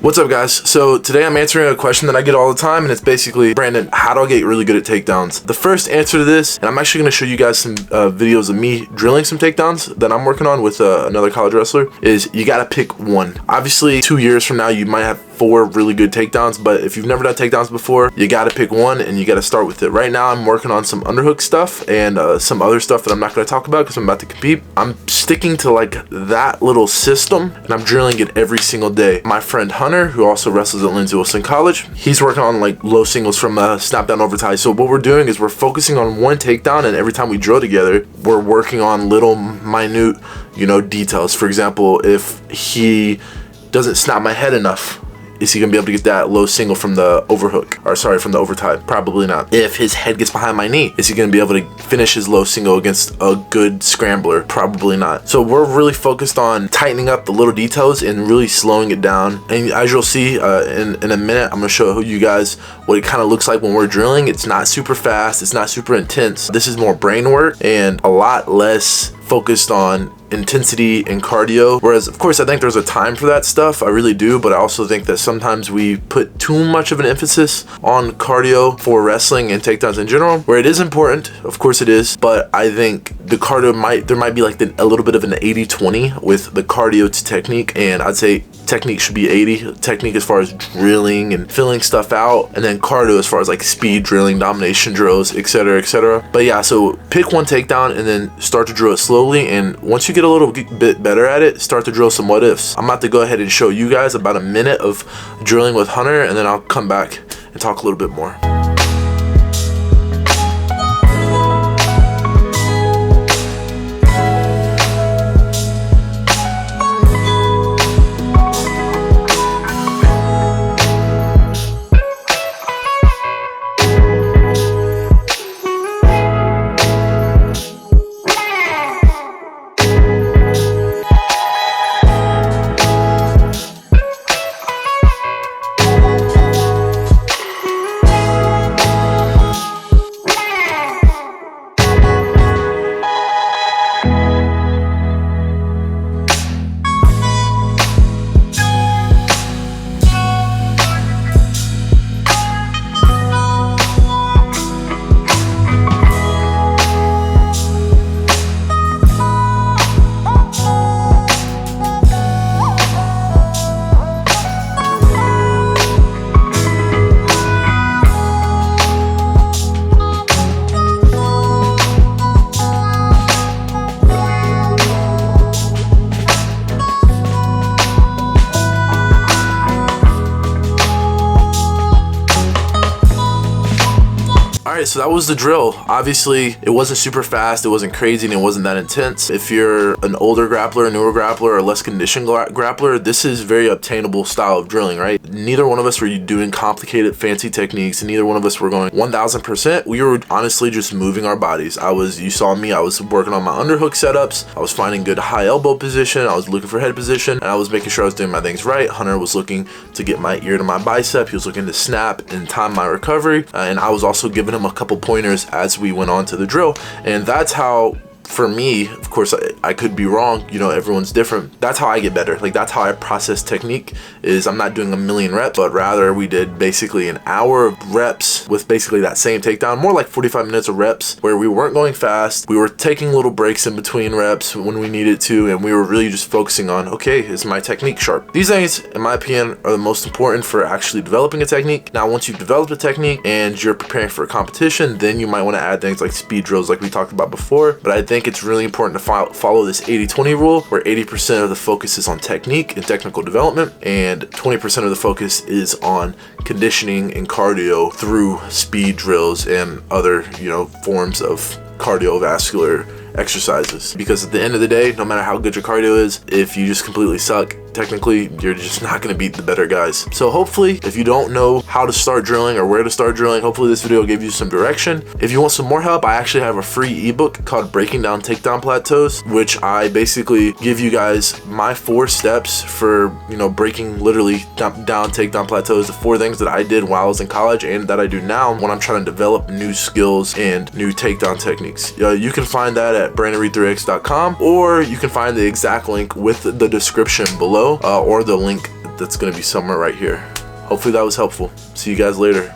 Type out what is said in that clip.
What's up, guys? So today I'm answering a question that I get all the time, and it's basically, Brandon, how do I get really good at takedowns? The first answer to this, and I'm actually going to show you guys some videos of me drilling some takedowns that I'm working on with another college wrestler, is you got to pick one. Obviously, 2 years from now, you might have 4 really good takedowns, but if you've never done takedowns before, you got to pick one and you got to start with it. Right now, I'm working on some underhook stuff and some other stuff that I'm not going to talk about because I'm about to compete. I'm sticking to like that little system, and I'm drilling it every single day. My friend Hunter, who also wrestles at Lindsey Wilson College, he's working on like low singles from snap down over tie. So what we're doing is we're focusing on one takedown, and every time we drill together, we're working on little minute, details. For example, if he doesn't snap my head enough, is he gonna be able to get that low single from the overhook? Or sorry, from the overtie? Probably not. If his head gets behind my knee, is he gonna be able to finish his low single against a good scrambler? Probably not. So we're really focused on tightening up the little details and really slowing it down. And as you'll see in a minute, I'm gonna show you guys what it kind of looks like when we're drilling. It's not super fast, it's not super intense. This is more brain work and a lot less focused on intensity and cardio, whereas of course I think there's a time for that stuff, I really do, but I also think that sometimes we put too much of an emphasis on cardio for wrestling and takedowns in general, where it is important, of course it is, but I think the cardio there might be like a little bit of an 80-20 with the cardio to technique, and I'd say technique should be 80, technique as far as drilling and filling stuff out, and then cardio as far as like speed drilling, domination drills, etc, etc. But yeah, so pick one takedown and then start to drill it slowly, and once you get a little bit better at it, start to drill some what ifs. I'm about to go ahead and show you guys about a minute of drilling with Hunter, and then I'll come back and talk a little bit more. Alright, so that was the drill. Obviously, it wasn't super fast, it wasn't crazy, and it wasn't that intense. If you're an older grappler, a newer grappler, or less conditioned grappler, this is very obtainable style of drilling, right? Neither one of us were doing complicated, fancy techniques, and neither one of us were going 1000%. We were honestly just moving our bodies. You saw me, I was working on my underhook setups, I was finding good high elbow position, I was looking for head position, and I was making sure I was doing my things right. Hunter was looking to get my ear to my bicep, he was looking to snap and time my recovery, and I was also giving him a couple pointers as we went on to the drill. And that's how, for me, of course I could be wrong, everyone's different. That's how I get better. Like, that's how I process technique, is I'm not doing a million reps, but rather we did basically an hour of reps with basically that same takedown, more like 45 minutes of reps, where we weren't going fast, we were taking little breaks in between reps when we needed to, and we were really just focusing on, okay, is my technique sharp? These things, in my opinion, are the most important for actually developing a technique. Now, once you've developed a technique and you're preparing for a competition, then you might want to add things like speed drills like we talked about before, but I think it's really important to follow this 80-20 rule, where 80% of the focus is on technique and technical development, and 20% of the focus is on conditioning and cardio through speed drills and other, forms of cardiovascular exercises. Because at the end of the day, no matter how good your cardio is, if you just completely suck technically, you're just not going to beat the better guys. So hopefully, if you don't know how to start drilling or where to start drilling, hopefully this video gave you some direction. If you want some more help, I actually have a free ebook called Breaking Down Takedown Plateaus, which I basically give you guys my 4 steps for, breaking literally down takedown plateaus, the 4 things that I did while I was in college and that I do now when I'm trying to develop new skills and new takedown techniques. You can find that at BrandonReed3x.com, or you can find the exact link with the description below, or the link that's gonna be somewhere right here. Hopefully that was helpful. See you guys later.